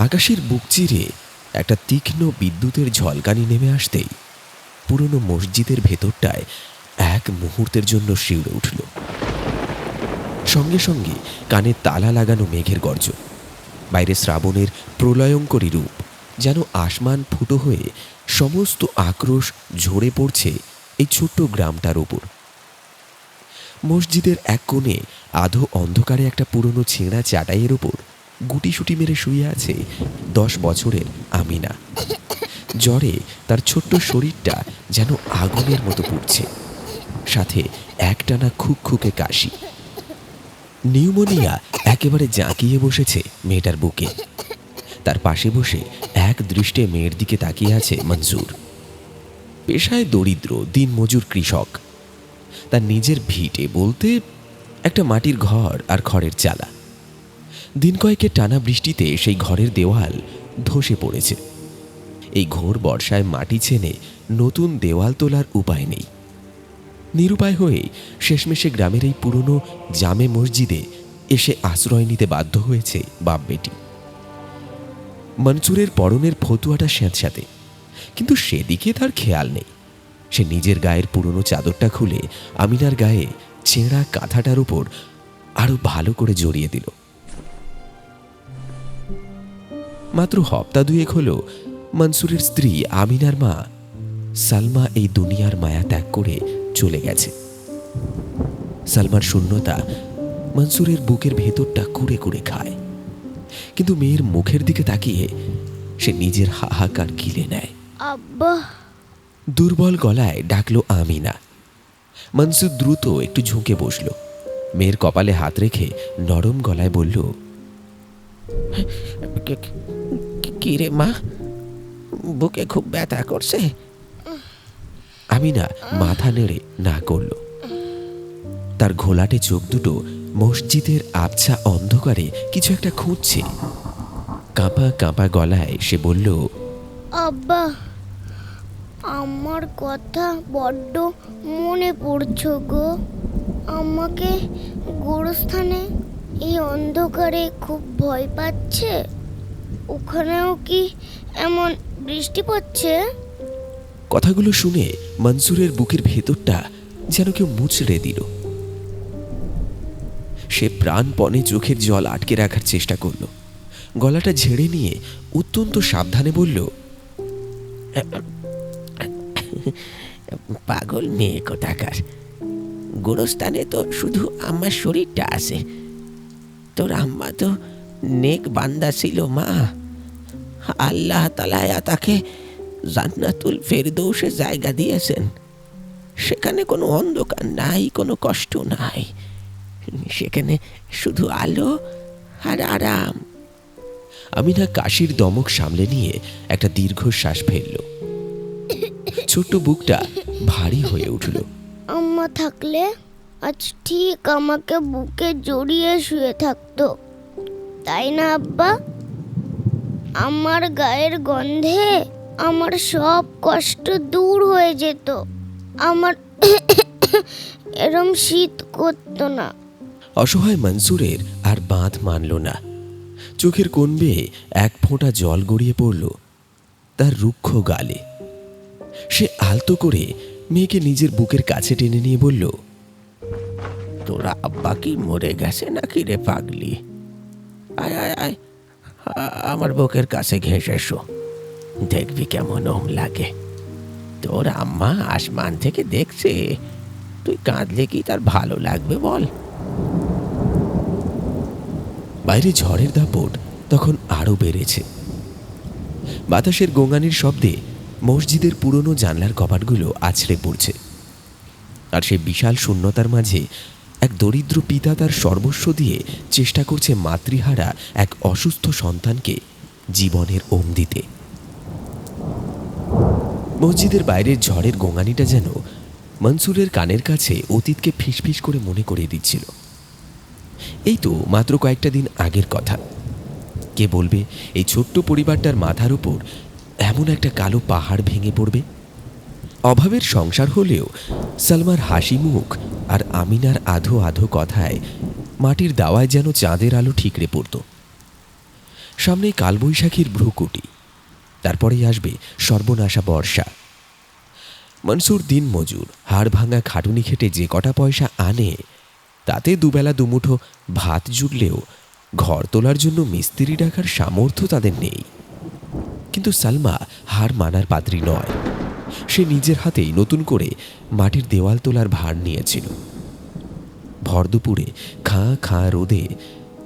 আকাশের বুক চিরে একটা তীক্ষ্ণ বিদ্যুতের ঝলকানি নেমে আসতেই পুরনো মসজিদের ভেতরটায় এক মুহূর্তের জন্য শিউরে উঠল। সঙ্গে সঙ্গে কানে তালা লাগানো মেঘের গর্জন, বাইরে শ্রাবণের প্রলয়ঙ্করী রূপ, যেন আসমান ফুটো হয়ে সমস্ত আক্রোশ ঝরে পড়ছে এই ছোট্ট গ্রামটার ওপর। মসজিদের এক কোণে আধো অন্ধকারে একটা পুরনো ছেঁড়া চাটাইয়ের ওপর গুটিসুটি মেরে শুয়ে আছে 10 বছরের আমিনা। জ্বরে তার ছোট্ট শরীরটা যেন আগুনের মতো পুড়ছে, সাথে একটানা খুকখুকে কাশি। নিউমোনিয়া একেবারে জাঁকিয়ে বসেছে মেয়েটার বুকে। তার পাশে বসে এক দৃষ্টে মেয়ের দিকে তাকিয়ে আছে মনসুর। পেশায় দরিদ্র দিনমজুর কৃষক। তার নিজের ভিটে বলতে একটা মাটির ঘর আর খড়ের চালা। দিন কয়েকের টানা বৃষ্টিতে সেই ঘরের দেওয়াল ধসে পড়েছে। এই ঘোর বর্ষায় মাটি ছেনে নতুন দেওয়াল তোলার উপায় নেই। নিরুপায় হয়ে শেষমেশে গ্রামের এই পুরনো জামে মসজিদে এসে আশ্রয় নিতে বাধ্য হয়েছে বাপ বেটি। মনসুরের পরনের ফতুয়াটা স্যাঁতস্যাঁতে, কিন্তু সেদিকে তার খেয়াল নেই। সে নিজের গায়ের পুরনো চাদরটা খুলে আমিনার গায়ে ছেঁড়া কাঁথাটার উপর আরো ভালো করে জড়িয়ে দিল। মাত্র হপ্তা দুয়েক হলো মনসুরের স্ত্রী আমিনার মা সালমা এই দুনিয়ার মায়া ত্যাগ করে চলে গেছে। সালমার শূন্যতা মনসুরের বুকের ভেতরটা কুড়ে কুড়ে খায়, কিন্তু মেয়ের মুখের দিকে তাকিয়ে সে নিজের হাহাকার গিলে নেয়। আব্বা, দুর্বল গলায় ডাকলো আমিনা। মনসুর দ্রুত একটু ঝুঁকে বসল। মেয়ের কপালে হাত রেখে নরম গলায় বলল, কি রে মা, বুকে খুব ব্যথা করছে? আমিনা মাথা নেড়ে না করল। তার ঘোলাটে চোখ দুটো মসজিদের আবছা অন্ধকারে কিছু একটা খুঁজছে। কাঁপা কাঁপা গলায় সে বলল, আব্বা, আমার কথা বড্ড মনে পড়ছে গো। আমাকে গোরস্থানে এই অন্ধকারে খুব ভয় পাচ্ছে। ওখানেও কি এমন বৃষ্টি পড়ছে? কথাগুলো শুনে মনসুরের বুকের ভেতরটা যেন কেউ মুচড়ে দিল। সে প্রাণপণে চোখের জল আটকে রাখার চেষ্টা করল। গলাটা ঝেড়ে নিয়ে অত্যন্ত সাবধানে বলল, পাগল মেয়ে কোথাকার, গোরস্থানে তো শুধু আমার শরীরটা আছে। তোর আম্মা তো নেক বান্দা ছিল মা। আল্লাহ তাআলা তাকে জান্নাতুল ফেরদৌসে জায়গা দিয়েছেন। সেখানে কোনো অন্ধকার নাই, কোনো কষ্ট নাই। সেখানে শুধু আলো আর আরাম। আমিনা কাশির দমক সামলে নিয়ে একটা দীর্ঘশ্বাস ফেলল। ছোট্ট বুকটা ভারী হয়ে উঠল। আম্মা থাকলে আজ ঠিক আমাকে বুকে জড়িয়ে শুয়ে থাকতো, তাই না আব্বা? আমার গায়ের গন্ধে আমার সব কষ্ট দূর হয়ে যেত। আমার এরম শীত করতো না। অসহায় মনসুরের আর বাঁধ মানল না। চোখের কোণ বেয়ে এক ফোঁটা জল গড়িয়ে পড়ল তার রুক্ষ গালে। সে আলতো করে মেয়েকে নিজের বুকের কাছে টেনে নিয়ে বলল, তোরা আব্বা কি মরে গেছে নাকি রে পাগলি? আয় আয় আয়, আমার বুকের কাছে ঘেঁষে এসো, দেখবি কেমন ওম লাগে। তোর আম্মা আসমান থেকে দেখছে, তুই কাঁদলে কি তার ভালো লাগবে বল? বাইরে ঝড়ের দাপট তখন আরো বেড়েছে। বাতাসের গোঙানির শব্দে মসজিদের পুরনো জানলার কপাটগুলো আছড়ে পড়ছে। আর সে বিশাল শূন্যতার মাঝে এক দরিদ্র পিতা তার সর্বস্ব দিয়ে চেষ্টা করছে মাতৃহারা এক অসুস্থ সন্তানকে জীবনের ওম দিতে। মসজিদের বাইরের ঝড়ের গোঙানিটা যেন মনসুরের কানের কাছে অতীতকে ফিসফিস করে মনে করিয়ে দিচ্ছিল। এই তো মাত্র কয়েকটা দিন আগের কথা। কে বলবে এই ছোট্ট পরিবারটার মাথার উপর এমন একটা কালো পাহাড় ভেঙে পড়বে? অভাবের সংসার হলেও সালমার হাসি মুখ আর আমিনার আধো আধো কথায় মাটির দাওয়ায় যেন চাঁদের আলো ঠিকরে পড়ত। সামনেই কালবৈশাখীর ভ্রুকুটি, তারপরেই আসবে সর্বনাশা বর্ষা। মনসুর দিন মজুর, হাড় ভাঙা খাটুনি খেটে যে কটা পয়সা আনে তাতে দুবেলা দুমুঠো ভাত জুটলেও ঘর তোলার জন্য মিস্ত্রি ডাকার সামর্থ্য তাদের নেই। কিন্তু সালমা হার মানার পাত্রী নয়। সে নিজের হাতেই নতুন করে মাটির দেওয়াল তোলার ভার নিয়েছিল। ভর দুপুরে খাঁ খাঁ রোদে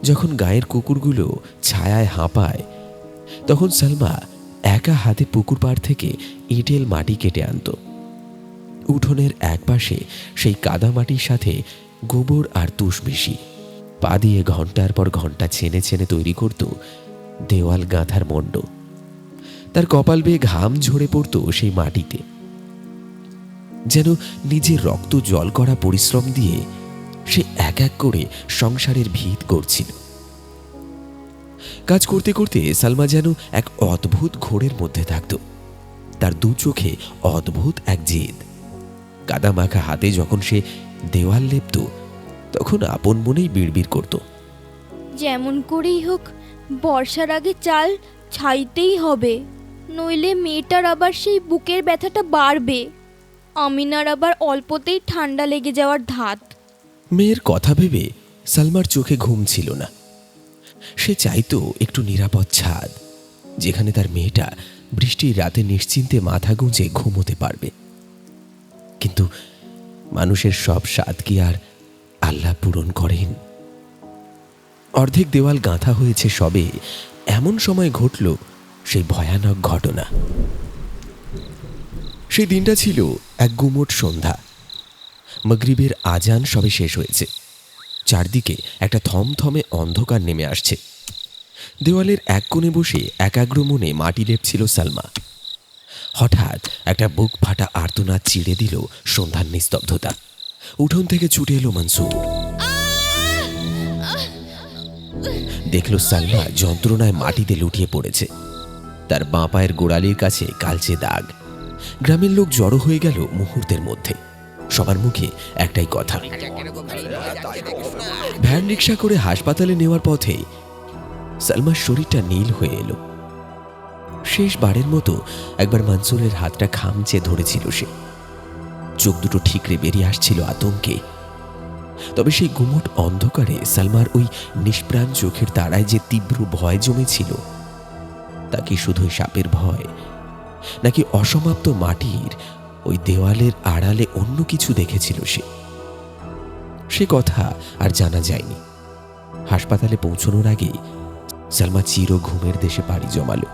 যখন গায়ের কুকুরগুলো ছায়ায় হাঁপায়, তখন সালমা একা হাতে পুকুর পাড় থেকে এঁটেল মাটি কেটে আনত। উঠোনের একপাশে সেই কাদা মাটির সাথে গোবর আর তুষ মিশি পা দিয়ে ঘন্টার পর ঘন্টা ছেনে ছেনে তৈরি করত দেওয়াল গাঁথার মণ্ড। তার কপাল বেয়ে ঘাম ঝরে পড়ত সেই মাটিতে, যেন নিজের রক্ত জল করা পরিশ্রম দিয়ে সে এক এক করে সংসারের ভিত করছিল। কাজ করতে করতে সালমা যেন এক অদ্ভুত ঘোরের মধ্যে থাকত। তার দু চোখে অদ্ভুত এক জেদ। কাদা মাখা হাতে যখন সে দেওয়াল লেপত, তখন আপন মনেই বিড়বিড় করত, যেমন করেই হোক বর্ষার আগে চাল ছাইতেই হবে, নইলে মেয়েটার আবার সেই বুকের ব্যথাটা বাড়বে, আমিনার আবার অল্পতেই ঠান্ডা লেগে যাওয়ার ধাত। মেয়ের কথা ভেবে সালমার চোখে ঘুম ছিল না। সে চাইতো একটু নিরাপদ ছাদ, যেখানে তার মেয়েটা বৃষ্টির রাতে নিশ্চিন্তে মাথা গুঁজে ঘুমোতে পারবে। কিন্তু মানুষের সব স্বাদ কি আর আল্লাহ পূরণ করেন? অর্ধেক দেওয়াল গাঁথা হয়েছে সবে, এমন সময় ঘটল সেই ভয়ানক ঘটনা। সেই দিনটা ছিল এক গুমোট সন্ধ্যা। মাগরিবের আজান সবে শেষ হয়েছে। চারদিকে একটা থমথমে অন্ধকার নেমে আসছে। দেওয়ালের এক কোণে বসে একাগ্র মনে মাটি লেপছিল সালমা। হঠাৎ একটা বুক ফাটা আর্তনাদ চিড়ে দিল সন্ধ্যার নিস্তব্ধতা। উঠোন থেকে ছুটে এলো মনসুর। দেখল সালমা যন্ত্রণায় মাটিতে লুটিয়ে পড়েছে। তার বাঁ পায়ের গোড়ালির কাছে কালচে দাগ। গ্রামের লোক জড়ো হয়ে গেল মুহূর্তের মধ্যে। সবার মুখে একটাই কথা, ভ্যান রিক্সা করে হাসপাতালে নেওয়ার পথে সালমার শরীরটা নীল হয়ে এলো। শেষবারের মতো একবার মনসুরের হাতটা খামচে ধরেছিল সে। চোখ দুটো ঠিকরে বেরিয়ে আসছিল আতঙ্কে। তবে সেই গুমোট অন্ধকারে সালমার ওই নিষ্প্রাণ চোখের তারায় যে তীব্র ভয় জমেছিল, তা কি শুধুই সাপের ভয়, নাকি অসমাপ্ত মাটির ওই দেওয়ালের আড়ালে অন্য কিছু দেখেছিল সে কথা আর জানা যায়নি। হাসপাতালে পৌঁছানোর আগেই সালমা চির ঘুমের দেশে পাড়ি জমালো।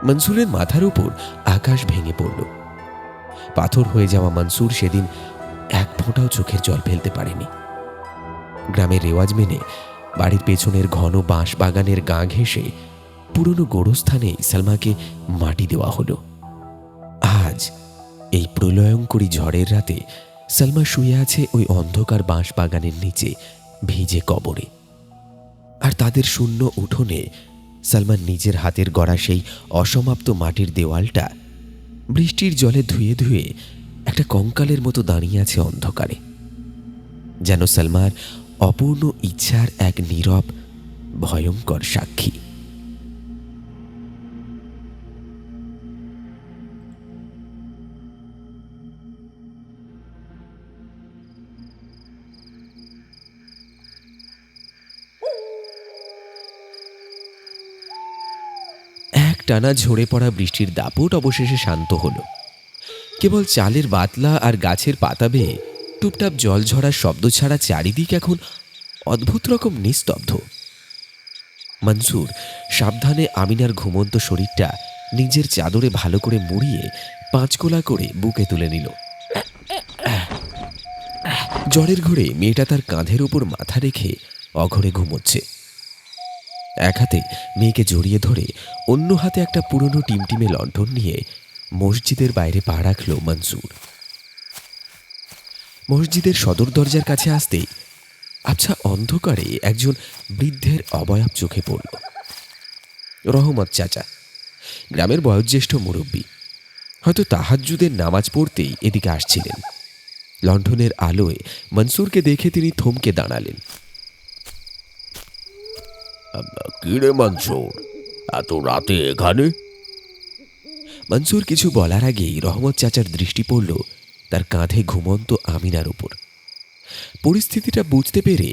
মনসুরের মাথার উপর আকাশ ভেঙে পড়ল। পাথর হয়ে যাওয়া মনসুর সেদিন এক ফোঁটাও চোখের জল ফেলতে পারেনি। গ্রামের রেওয়াজ মেনে বাড়ির পেছনের ঘন বাঁশ বাগানের গা ঘেঁষে পুরনো গোরস্থানে সালমাকে মাটি দেওয়া হলো। আজ এই প্রলয়ঙ্করী ঝড়ের রাতে সালমা শুয়ে আছে ওই অন্ধকার বাঁশ বাগানের নিচে ভিজে কবরে। আর তাদের শূন্য উঠোনে সালমান নিজের হাতের গড়া সেই অসমাপ্ত মাটির দেওয়ালটা বৃষ্টির জলে ধুয়ে ধুয়ে একটা কঙ্কালের মতো দাঁড়িয়ে আছে অন্ধকারে, যেন সালমার অপূর্ণ ইচ্ছার এক নীরব ভয়ঙ্কর সাক্ষী। টানা ঝরে পড়া বৃষ্টির দাপট অবশেষে শান্ত হলো। কেবল চালের বাতলা আর গাছের পাতা বেয়ে টুপটাপ জল ঝরার শব্দ ছাড়া চারিদিক এখন অদ্ভুত রকম নিস্তব্ধ। মনসুর সাবধানে আমিনার ঘুমন্ত শরীরটা নিজের চাদরে ভালো করে মুড়িয়ে পাঁচকোলা করে বুকে তুলে নিল। জ্বরের ঘোরে মেয়েটা তার কাঁধের উপর মাথা রেখে অঘরে ঘুমোচ্ছে। এক হাতে মেয়েকে জড়িয়ে ধরে অন্য হাতে একটা পুরনো টিমটিমে লণ্ঠন নিয়ে মসজিদের বাইরে পা রাখল মনসুর। মসজিদের সদর দরজার কাছে আসতেই আচ্ছা অন্ধকারে একজন বৃদ্ধের অবয়ব চোখে পড়ল। রহমত চাচা, গ্রামের বয়োজ্যেষ্ঠ মুরব্বী, হয়তো তাহাজ্জুদের নামাজ পড়তেই এদিকে আসছিলেন। লণ্ঠনের আলোয় মনসুরকে দেখে তিনি থমকে দাঁড়ালেন। কি রে মনসুর, এত রাতে এখানে? মনসুর কিছু বলার আগেই রহমত চাচার দৃষ্টি পড়ল তার কাঁধে ঘুমন্ত আমিনার উপর। পরিস্থিতিটা বুঝতে পেরে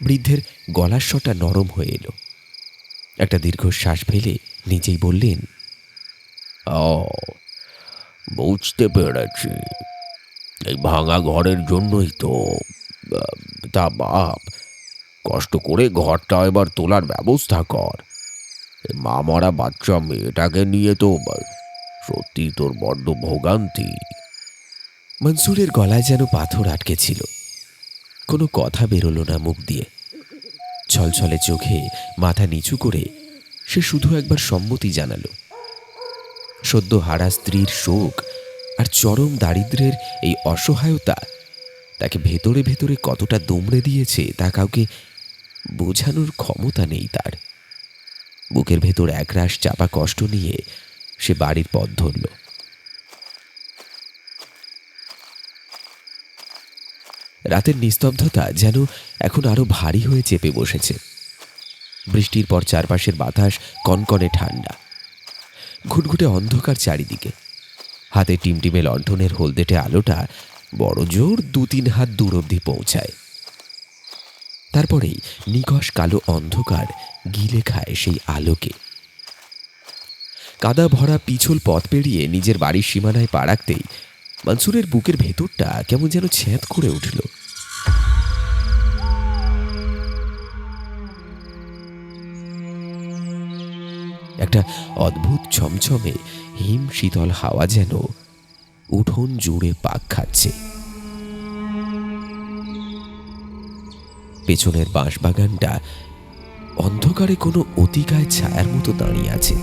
বৃদ্ধের গলার স্বরটা নরম হয়ে এলো। একটা দীর্ঘশ্বাস ফেলে নিজেই বললেন, ও বুঝতে পেরেছি, এই ভাঙা ঘরের জন্যই তো। তা বাপ, কষ্ট করে ঘরটা এবার তোলার ব্যবস্থা কর। এই মা মরা বাচ্চা মেয়েটাকে নিয়ে তো সত্যি তোর বড্ড ভোগান্তি। মনসুরের গলায় যেন পাথর আটকে ছিল। কোনো কথা বেরোলো না মুখ দিয়ে। ছলছলে চোখে মাথা নিচু করে সে শুধু একবার সম্মতি জানালো। সদ্য হারা স্ত্রীর শোক আর চরম দারিদ্র্যের এই অসহায়তা তাকে ভেতরে ভেতরে কতটা দুমড়ে দিয়েছে তা কাউকে বোঝানোর ক্ষমতা নেই তার। বুকের ভেতর একরাশ চাপা কষ্ট নিয়ে সে বাড়ির পথ ধরল। রাতের নিস্তব্ধতা যেন এখন আরো ভারী হয়ে চেপে বসেছে। বৃষ্টির পর চারপাশের বাতাস কনকনে ঠান্ডা। ঘুটঘুটে অন্ধকার চারিদিকে। হাতে টিমটিমে লণ্ঠনের হলদেটে আলোটা বড় জোর 2-3 হাত দূর অবধি পৌঁছায়। তারপরেই নিকষ কালো অন্ধকার গিলে খায় সেই আলোকে। কাদা ভরা পিছল পথ পেরিয়ে নিজের বাড়ির সীমানায় পা রাখতেই মনসুরের বুকের ভেতরটা কেমন যেন ছ্যাঁত করে উঠল। একটা অদ্ভুত ছমছমে হিম শীতল হাওয়া যেন উঠোন জুড়ে পাক খাচ্ছে। পেছনের বাঁশবাগানটা অন্ধকারে কোনো অতিকায় ছায়ার মতো দাঁড়িয়ে আছে,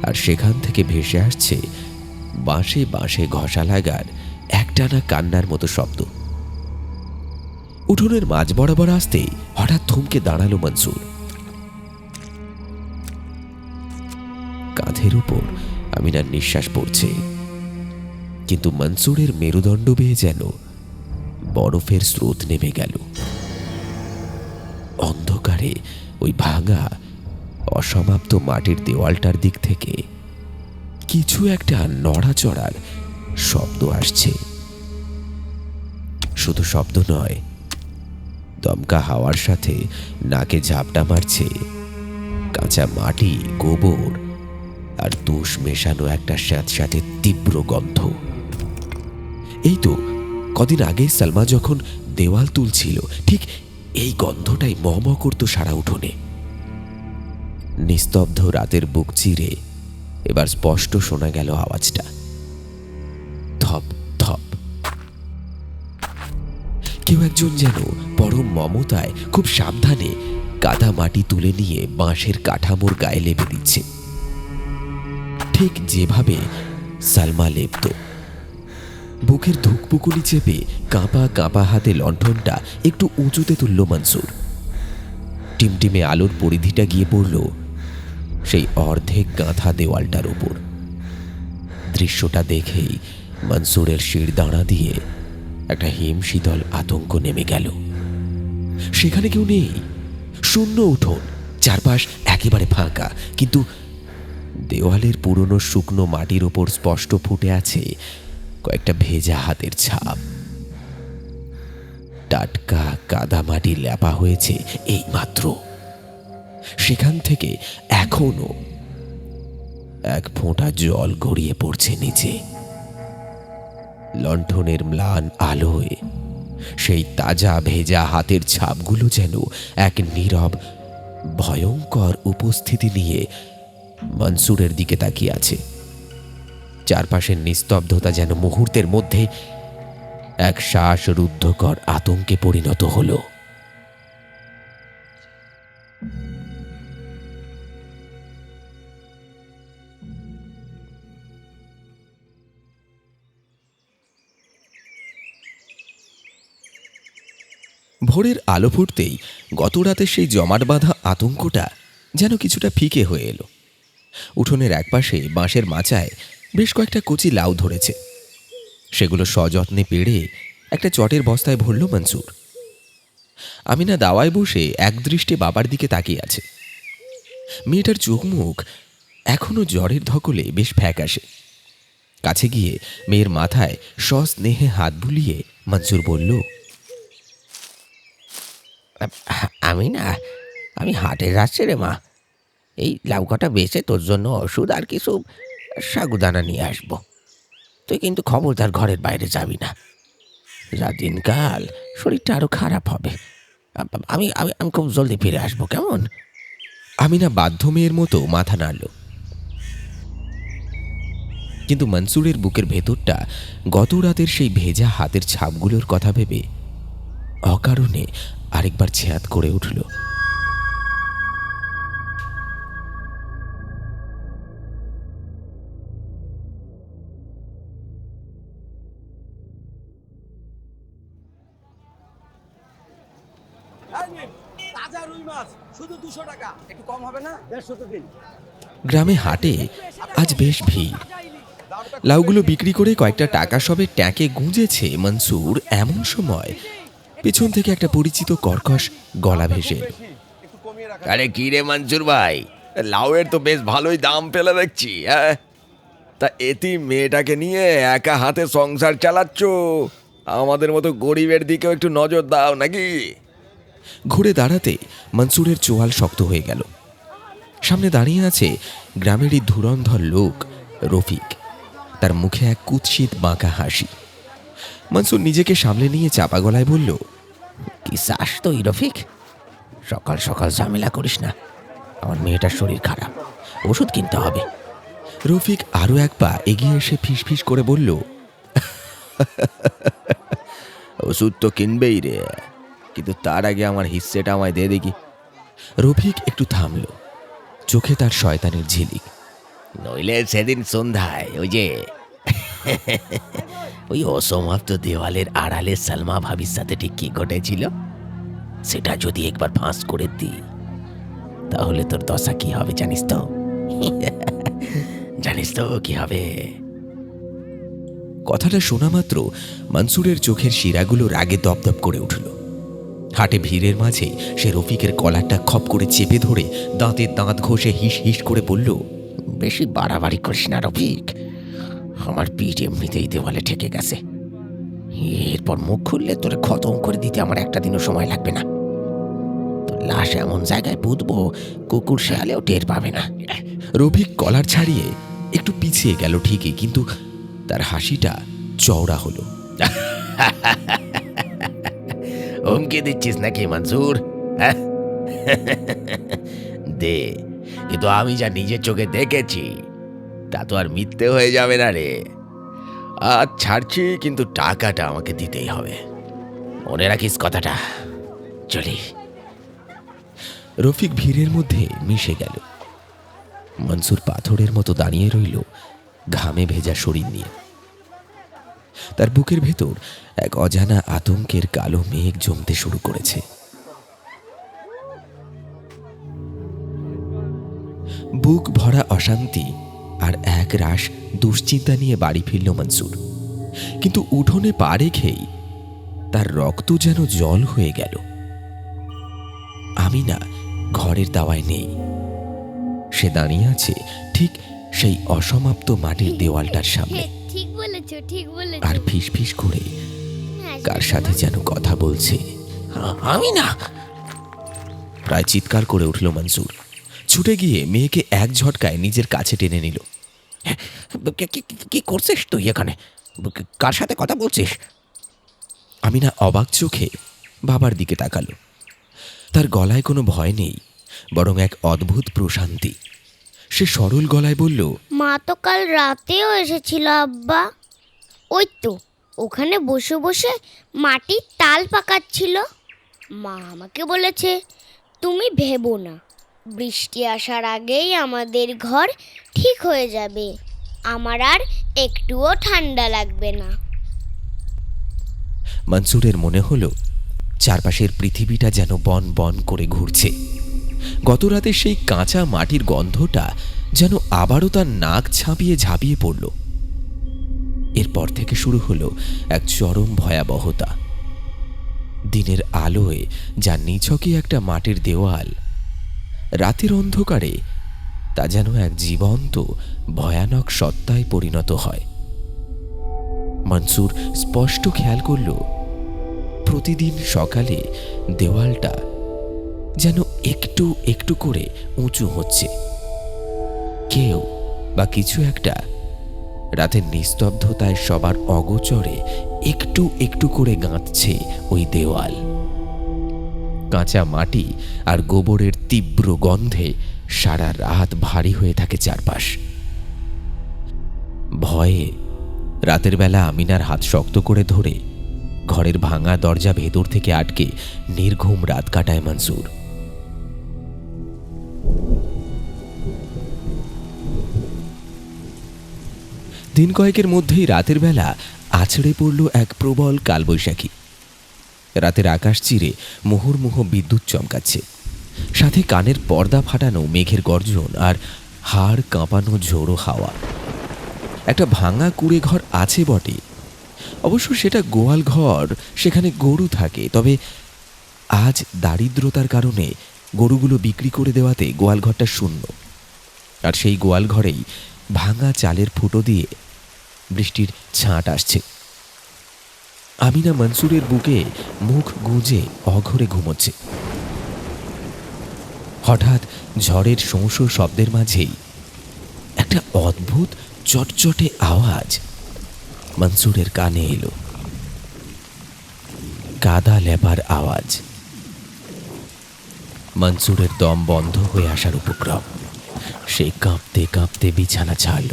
আর সেখান থেকে ভেসে আসছে বাঁশে বাঁশে ঘষা লাগার একটানা কান্নার মতো শব্দ। উঠোনের মাঝ বরাবর আসতেই হঠাৎ থমকে দাঁড়ালো মনসুর। কাঁধের উপর আমিনার নিঃশ্বাস পড়ছে, কিন্তু মনসুরের মেরুদণ্ড বেয়ে যেন বরফের স্রোত নেমে গেল। অন্ধকারে ওই ভাঙা অসমাপ্ত মাটির দেওয়ালটার দিক থেকে কিছু একটা নড়াচড়ার শব্দ আসছে। শুধু শব্দ নয়, দমকা হাওয়ার সাথে নাকে ঝাপটা মারছে কাঁচা মাটি, গোবর আর তুষ মেশানো একটা স্যাঁতস্যাঁতে তীব্র গন্ধ। এই তো কদিন আগে সালমা যখন দেওয়াল তুলছিল, ঠিক এই গন্ধটাই মম করত সারা উঠোনে। নিস্তব্ধ রাতের বুক চিরে এবার স্পষ্ট শোনা গেল আওয়াজটা, ধপ ধপ। কেউ একজন যেন পরম মমতায় খুব সাবধানে কাদা মাটি তুলে নিয়ে বাঁশের কাঠামোর গায়ে লেপে দিচ্ছে, ঠিক যেভাবে সালমা লেপত। বুকের ধুকপুকুনি চেপে কাঁপা কাঁপা হাতে লণ্ঠনটা একটু উঁচুতে তুলল মনসুর। টিমটিমে আলোর পরিধিটা গিয়ে পড়ল সেই অর্ধেক গাঁথা দেওয়ালটার উপর। দৃশ্যটা দেখেই মনসুরের শির দাঁড়া দিয়ে একটা হিমশীতল আতঙ্ক নেমে গেল। সেখানে কেউ নেই, শূন্য উঠোন, চারপাশ একেবারে ফাঁকা, কিন্তু দেওয়ালের পুরনো শুকনো মাটির ওপর স্পষ্ট ফুটে আছে কয়েকটা ভেজা হাতের ছাপ। টাটকা কাদা মাটি লেপা হয়েছে এই মাত্র। সেখান থেকে এখনো এক ফোঁটা জল গড়িয়ে পড়ছে নিচে। লণ্ঠনের ম্লান আলোয় সেই তাজা ভেজা হাতের ছাপগুলো যেন এক নীরব ভয়ঙ্কর উপস্থিতি নিয়ে মনসুরের দিকে তাকিয়ে আছে। চারপাশের নিস্তব্ধতা যেন মুহূর্তের মধ্যে এক শ্বাসরুদ্ধকর আতঙ্কে পরিণত হলো। ভোরের আলো ফুটতেই গত রাতে সেই জমাট বাঁধা আতঙ্কটা যেন কিছুটা ফিকে হয়ে এলো। উঠোনের একপাশে বাঁশের মাচায় বেশ কয়েকটা কচি লাউ ধরেছে। সেগুলো সযত্নে পেড়ে একটা চটের বস্তায় ভরল মনসুর। আমিনা দাওয়ায় বসে একদৃষ্টে বাবার দিকে তাকিয়ে আছে। মেয়েটার চোখ মুখ এখনো জ্বরের ধকলে বেশ ফ্যাকাশে। কাছে গিয়ে মেয়ের মাথায় সস্নেহে হাত বুলিয়ে মনসুর বলল, আমি হাটের যাচ্ছি রে মা। এই লাউ কাটা বেচে তোর জন্য ওষুধ আর কিছু সাগুদানা নিয়ে আসবো। তুই কিন্তু খবরদার ঘরের বাইরে যাবি না, যা দিনকাল শরীরটা আরো খারাপ হবে। আমি আমি আমি খুব জলদি ফিরে আসবো, কেমন? আমিনা বাধ্য মেয়ের মতো মাথা নাড়ল। কিন্তু মনসুরের বুকের ভেতরটা গত রাতের সেই ভেজা হাতের ছাপগুলোর কথা ভেবে অকারণে আরেকবার ছেয়াত করে উঠল। তাজা রুই মাছ শুধু 200 টাকা, একটু কম হবে না? 150 তো দিন। গ্রামে হাটে আজ বেশ ভিড়। লাউগুলো বিক্রি করে কয়েকটা টাকা সবে ট্যাঁকে গুঁজেছে মনসুর, এমন সময় পেছন থেকে একটা পরিচিত কর্কশ গলা ভেসে এলো। আরে কি রে মনসুর ভাই, লাউয়ের তো বেশ ভালোই দাম পেলে দেখছি। হ্যাঁ, তা এতি মেয়েটাকে নিয়ে একা হাতে সংসার চালাচ্ছ, আমাদের মতো গরিবের দিকেও একটু নজর দাও নাকি? ঘুরে দাঁড়াতে মনসুরের চোয়াল শক্ত হয়ে গেল। সামনে দাঁড়িয়ে আছে গ্রামেরই ধুরন্ধর লোক রফিক, তার মুখে এক কুৎসিত বাঁকা হাসি। মনসুর নিজেকে সামলে নিয়ে চাপা গলায় বলল, কি চাস তুই রফিক? সকাল সকাল ঝামেলা করিস না, আমার মেয়েটার শরীর খারাপ, ওষুধ কিনতে হবে। রফিক আরো এক পা এগিয়ে এসে ফিসফিস করে বলল, ওষুধ তো কিনবেই রে, কিন্তু তার আগে আমার হিস্সেটা আমায় দে দেখি। রফিক একটু থামল, চোখে তার শয়তানের ঝিলিক। নইলে সেদিন সন্ধ্যায় ওই অসমাপ্ত দেওয়ালের আড়ালে সালমা ভাবির সাথে ঠিক কি ঘটেছিল সেটা যদি একবার ফাঁস করে দিই, তাহলে তোর দশা কি হবে জানিস তো? জানিস তো কি হবে? কথাটা শোনা মাত্র মনসুরের চোখের শিরাগুলো রাগে দপদপ করে উঠল। হাটে ভিড়ের মাঝে সে রফিকের কলারটা খপ করে চেপে ধরে দাঁতের দাঁত ঘষে হিস হিস করে বলল, বেশি বাড়াবাড়ি করিস না রফিক, আমার পিঠ এমনিতেই দেওয়ালে ঠেকে গেছে। এরপর মুখ খুললে তোরে খতম করে দিতে আমার একটা দিনও সময় লাগবে না। তোর লাশ এমন জায়গায় পুঁতবো কুকুর শেয়ালেও টের পাবে না। রফিক কলার ছাড়িয়ে একটু পিছিয়ে গেল ঠিকই, কিন্তু তার হাসিটা চওড়া হলো। হুমকি দিচ্ছিস নাকি মনসুর? হ্যাঁ? দে, কিন্তু আমি যা নিজের চোখে দেখেছি তা তো আর মিথ্যে হয়ে যাবে না রে। আর ছাড়ছি, কিন্তু টাকাটা আমাকে দিতেই হবে। মনে রাখিস কথাটা। চলি। রফিক ভিড়ের মধ্যে মিশে গেল। মনসুর পাথরের মতো দাঁড়িয়ে রইল ঘামে ভেজা শরীর নিয়ে। তার বুকের ভেতর এক অজানা আতঙ্কের কালো মেঘ জমতে শুরু করেছে। বুক ভরা অশান্তি আর এক রাশ দুশ্চিন্তা নিয়ে বাড়ি ফিরল মনসুর, কিন্তু উঠোনে পা রেখেই তার রক্ত যেন জল হয়ে গেল। আমিনা ঘরের দাওয়ায় নেই, সে দাঁড়িয়ে আছে ঠিক সেই অসমাপ্ত মাটির দেওয়ালটার সামনে, ঠিক বলেছো, ঠিক বলেছো। আর ফিসফিস করে কার সাথে যেন কথা বলছে। আমি না, প্রায় চিৎকার করে উঠল মনসুর। ছুটে গিয়ে মেয়েকে এক ঝটকায় নিজের কাছে টেনে নিল। কি করছিস তুই এখানে? কার সাথে কথা বলছিস? আমিনা অবাক চোখে বাবার দিকে তাকালো। তার গলায় কোনো ভয় নেই, বরং এক অদ্ভুত প্রশান্তি। সে সরল গলায় বলল, মা তো কাল রাতেও এসেছিল আব্বা, ওই তো ওখানে বসে বসে মাটির তাল পাকাচ্ছিল। মা আমাকে বলেছে তুমি ভেবো না, বৃষ্টি আসার আগেই আমাদের ঘর ঠিক হয়ে যাবে, আমার আর একটুও ঠান্ডা লাগবে না। মনসুরের মনে হলো চারপাশের পৃথিবীটা যেন বন বন করে ঘুরছে। গতরাতে সেই কাঁচা মাটির গন্ধটা যেন আবারও তার নাক ছাপিয়ে ঝাঁপিয়ে পড়ল। এরপর থেকে শুরু হলো এক চরম ভয়াবহতা। দিনের আলোয় যা নিছকই একটা মাটির দেওয়াল, রাতের অন্ধকারে তা যেন এক জীবন্ত ভয়ানক সত্তায় পরিণত হয়। মনসুর স্পষ্ট খেয়াল করল প্রতিদিন সকালে দেওয়ালটা যেন একটু একটু করে উঁচু হচ্ছে। কেউ বা কিছু একটা রাতের নিস্তব্ধতায় সবার অগোচরে একটু একটু করে গাঁথছে ওই দেওয়াল। কাঁচা মাটি আর গোবরের তীব্র গন্ধে সারা রাত ভারী হয়ে থাকে চারপাশ। ভয়ে রাতের বেলা আমিনার হাত শক্ত করে ধরে ঘরের ভাঙা দরজা ভেতর থেকে আটকে নির্ঘুম রাত কাটায় মনসুর। দিন কয়েকের মধ্যেই রাতের বেলা আছড়ে পড়ল এক প্রবল কালবৈশাখী। রাতের আকাশ চিরে মুহুর্মুহু বিদ্যুৎ চমকাচ্ছে, সাথে কানের পর্দা ফাটানো মেঘের গর্জন আর হাড় কাঁপানো ঝোড়ো হাওয়া। একটা ভাঙা কুড়ে ঘর আছে বটে, অবশ্য সেটা গোয়াল ঘর, সেখানে গরু থাকে। তবে আজ দারিদ্রতার কারণে গরুগুলো বিক্রি করে দেওয়াতে গোয়াল ঘরটা শূন্য। আর সেই গোয়াল ঘরেই ভাঙা চালের ফুটো দিয়ে বৃষ্টির ছাঁট আসছে। আমিনা মনসুরের বুকে মুখ গুঁজে অঘরে ঘুমোচ্ছে। হঠাৎ ঝড়ের শোঁ শোঁ শব্দের মাঝেই একটা অদ্ভুত চটচটে আওয়াজ মনসুরের কানে এলো। কাদা লেপার আওয়াজ। মনসুরের দম বন্ধ হয়ে আসার উপক্রম। সে কাঁপতে কাঁপতে বিছানা ছাড়ল।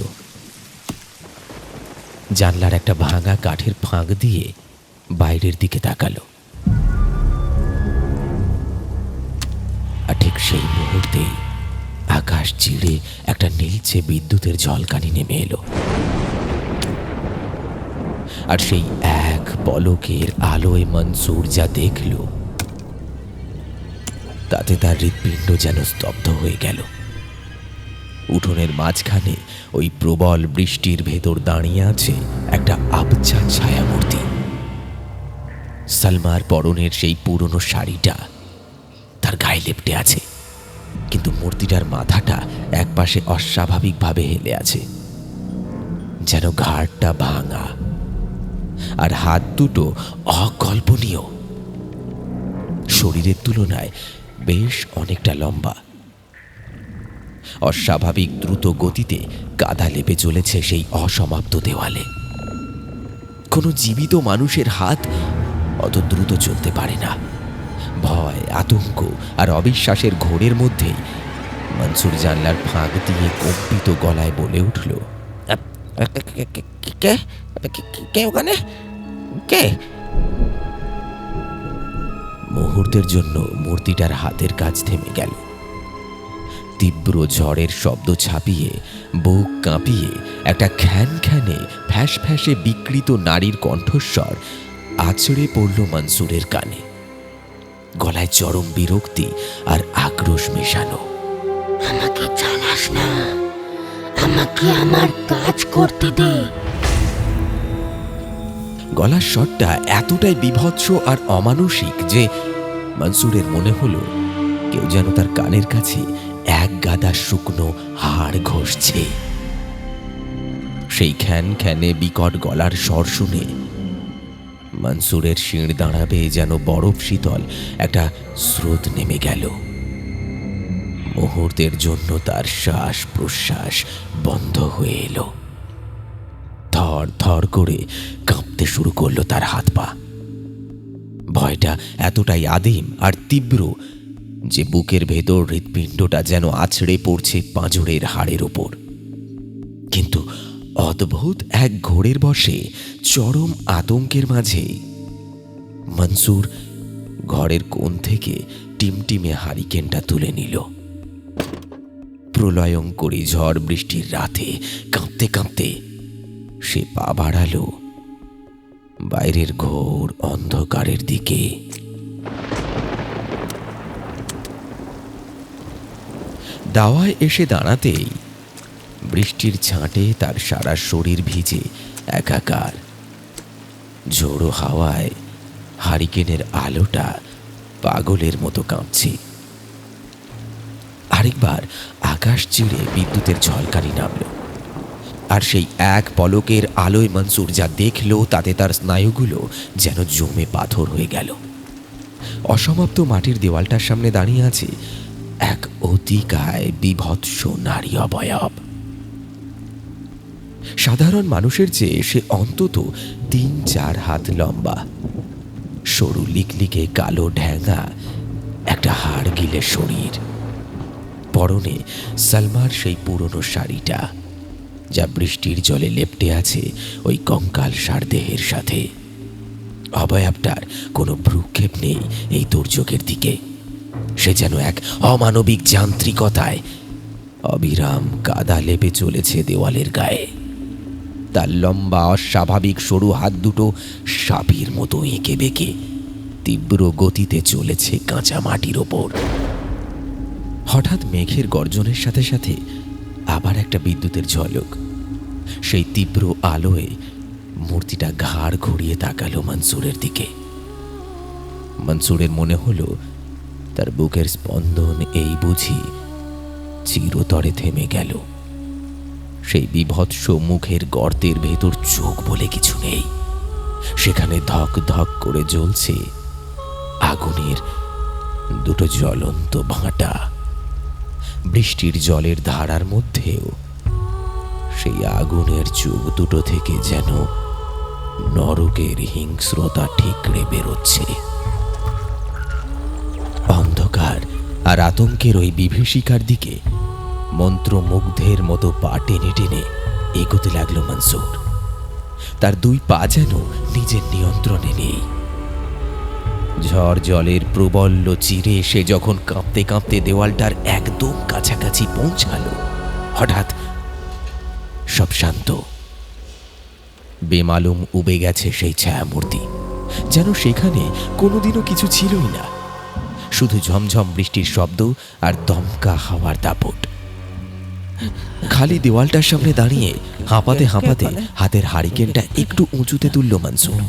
জানলার একটা ভাঙা কাঠের ফাঁক দিয়ে বাইরের দিকে তাকালো। আর ঠিক সেই মুহূর্তেই আকাশ চিড়ে একটা নীলচে বিদ্যুতের ঝলকানি নেমে এলো। আর সেই এক পলকের আলোয় মনসুর যা দেখল, তাতে তার হৃৎপিণ্ড যেন স্তব্ধ হয়ে গেল। উঠোনের মাঝখানে ওই প্রবল বৃষ্টির ভেতর দাঁড়িয়ে আছে একটা আবছা ছায়ামূর্তি। সালমার পরনের সেই পুরনো শাড়িটা তার গায়ে লেপটে আছে, কিন্তু মূর্তিটার মাথাটা একপাশে অস্বাভাবিকভাবে হেলে আছে, যেন ঘাড়টা ভাঙা। আর হাত দুটো অকল্পনীয়, শরীরের তুলনায় বেশ অনেকটা লম্বা। অস্বাভাবিক দ্রুত গতিতে কাদা লেপে চলেছে সেই অসমাপ্ত দেওয়ালে। কোনো জীবিত মানুষের হাত অত দ্রুত চলতে পারে না। ভয়, আতঙ্ক আর অবিশ্বাসের ঘোরের মধ্যেই মনসুর জানলার ফাঁক দিয়ে কম্পিত গলায় বলে উঠল, কে কে ওখানে? কে? মুহূর্তের জন্য মূর্তিটার হাতের কাজ থেমে গেল। তীব্র ঝড়ের শব্দ ছাপিয়ে, বুক কাঁপিয়ে একটা খ্যানখ্যানে ফ্যাঁস ফ্যাঁসে বিকৃত নারীর কণ্ঠস্বর আছড়ে পড়ল মনসুরের কানে। গলায় চরম বিরক্তি আর আক্রোশ মেশানো। আমাকে চালাস না, আমাকে আমার কাজ করতে দে। গলার স্বরটা এতটাই বীভৎস আর অমানুষিক যে মনসুরের মনে হলো কেউ যেন তার কানের কাছে এক গাদা শুকনো হাড় ঘষছে। সেই খ্যানখ্যানে বিকট গলার স্বর শুনে মনসুরের শির দাঁড়াবে যেন বরফ শীতল একটা স্রোত নেমে গেল। মুহূর্তের জন্য তার শ্বাস প্রশ্বাস বন্ধ হয়ে এলো। থর থর করে কাঁপতে শুরু করলো তার হাত পা। ভয়টা এতটাই আদিম আর তীব্র যে বুকের ভেতর হৃৎপিণ্ডটা যেন আছড়ে পড়ছে পাঁজরের হাড়ের ওপর। কিন্তু অদ্ভুত এক ঘোরের বশে চরম আতঙ্কের মাঝে মনসুর ঘরের কোণ থেকে টিমটিমে হারিকেনটা তুলে নিল। প্রলয়ঙ্করী ঝড় বৃষ্টির রাতে কাঁপতে কাঁপতে সে পা বাড়ালো বাইরের ঘোর অন্ধকারের দিকে। দাওয়ায় এসে দাঁড়াতেই বৃষ্টির ছাঁটে তার সারা শরীর ভিজে একাকার। ঝোড়ো হাওয়ায় হারিকেনের আলোটা পাগলের মতো কাঁপছে। আর আরেকবার আকাশ চিরে বিদ্যুতের ঝলকানি নামল, আর সেই এক পলকের আলোয় মনসুর যা দেখল তাতে তার স্নায়ুগুলো যেন জমে পাথর হয়ে গেল। অসমাপ্ত মাটির দেওয়ালটার সামনে দাঁড়িয়ে আছে এক অতিকায় বিভৎস নারী অবয়ব। সাধারণ মানুষের চেয়ে সে অন্তত ৩-৪ হাত লম্বা, সরু লিকলিকে কালো ঢ্যাঙা একটা হাড় গিলে শরীর, পরনে সালমার সেই পুরনো শাড়িটা যা বৃষ্টির জলে লেপ্টে আছে ওই কঙ্কাল সার দেহের সাথে। অবয়বটার কোনো ভ্রুক্ষেপ নেই এই দুর্যোগের দিকে। সে যেন এক অমানবিক যান্ত্রিকতায় অবিরাম কাদা লেপে চলেছে দেওয়ালের গায়ে। তার লম্বা অস্বাভাবিক সরু হাত দুটো সাপের মতো এঁকে বেঁকে তীব্র গতিতে চলেছে কাঁচা মাটির ওপর। হঠাৎ মেঘের গর্জনের সাথে সাথে আবার একটা বিদ্যুতের ঝলক। সেই তীব্র আলোয় মূর্তিটা ঘাড় ঘুরিয়ে তাকালো মনসুরের দিকে। মনসুরের মনে হলো তার বুকের স্পন্দন এই বুঝি চিরতরে থেমে গেল। সেই বিভৎস মুখের গর্তের ভেতর চোখ বলে কিছু নেই, সেখানে ধক ধক করে জ্বলছে আগুনের দুটো জ্বলন্ত ভাঁটা। বৃষ্টির জলের ধারার মধ্যেও সেই আগুনের চোখ দুটো থেকে যেন নরকের হিংস্রতা ঠিকরে বেরোচ্ছে। অন্ধকার আর আতঙ্কের ওই বিভীষিকার দিকে মন্ত্রমুগ্ধের মতো পা টেনে টেনে এগোতে লাগলো মনসুর। তার 2 পা যেন নিজের নিয়ন্ত্রণে নেই। ঝড় জলের প্রবল্য চিরে সে যখন কাঁপতে কাঁপতে দেওয়ালটার একদম কাছাকাছি পৌঁছালো, হঠাৎ সব শান্ত। বেমালুম উবে গেছে সেই ছায়ামূর্তি, যেন সেখানে কোনোদিনও কিছু ছিলই না, শুধু ঝমঝম বৃষ্টির শব্দ আর দমকা হাওয়ার দাপট। খালি দেওয়ালটার সামনে দাঁড়িয়ে হাঁপাতে হাঁপাতে হাতের হারিকেনটা একটু উঁচুতে তুলল মনসুর।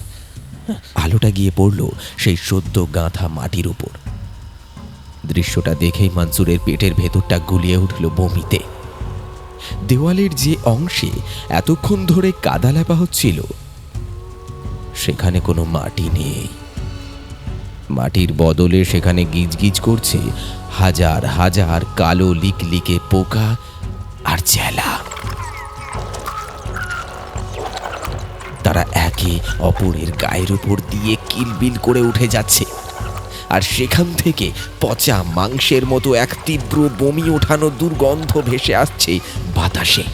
আলোটা গিয়ে পড়ল সেই সদ্য গাঁথা মাটির উপর। দৃশ্যটা দেখেই মনসুরের পেটের ভেতরটা গুলিয়ে উঠল বমিতে। দেওয়ালের যে অংশে এতক্ষণ ধরে কাদা লেপা হচ্ছিল সেখানে কোনো মাটি নেই। মাটির বদলে সেখানে গিজগিজ করছে হাজার হাজার কালো লিকলিকে পোকা আর চেলা। তারা একে অপরের গায়ের উপর দিয়ে কিলবিল করে উঠে যাচ্ছে, আর সেখান থেকে পচা মাংসের মতো এক তীব্র বমি ওঠানো দুর্গন্ধ ভেসে আসছে বাতাসে।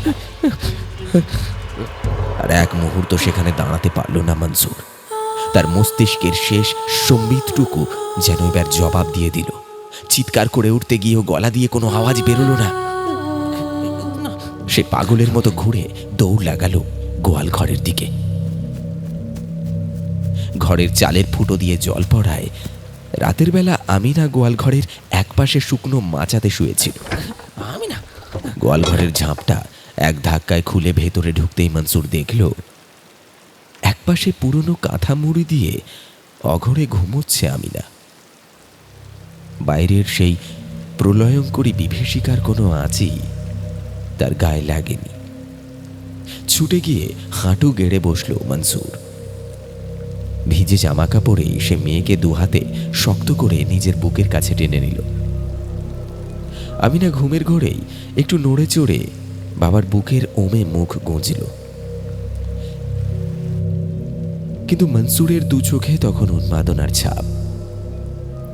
আর এক মুহূর্ত সেখানে দাঁড়াতে পারল না মনসুর। তার মস্তিষ্কের শেষ সম্বিতটুকু যেন এবার জবাব দিয়ে দিল। চিৎকার করে উঠতে গিয়েও গলা দিয়ে কোনো আওয়াজ বেরোলো না। সে পাগলের মতো ঘুরে দৌড় লাগালো গোয়াল ঘরের দিকে। ঘরের চালের ফুটো দিয়ে জল পড়ায় রাতের বেলা আমিনা গোয়াল ঘরের একপাশে শুকনো মাচাতে শুয়েছিল। আমিনা গোয়াল ঘরের ঝাঁপটা এক ধাক্কায় খুলে ভেতরে ঢুকতেই মনসুর দেখল একপাশে পুরনো কাঁথা মুড়ি দিয়ে অঘরে ঘুমোচ্ছে আমিনা। বাইরের সেই প্রলয়ঙ্করী বিভীষিকার কোনো আঁচই তার গায়ে লাগেনি। ছুটে গিয়ে হাঁটু গেড়ে বসল মনসুর। ভিজে জামা কাপড়েই সে মেয়েকে দুহাতে শক্ত করে নিজের বুকের কাছে টেনে নিল। আমিনা ঘুমের ঘোরেই একটু নড়ে চড়ে বাবার বুকের ওমে মুখ গুঁজল, কিন্তু মনসুরের 2 চোখে তখন উন্মাদনার ছাপ।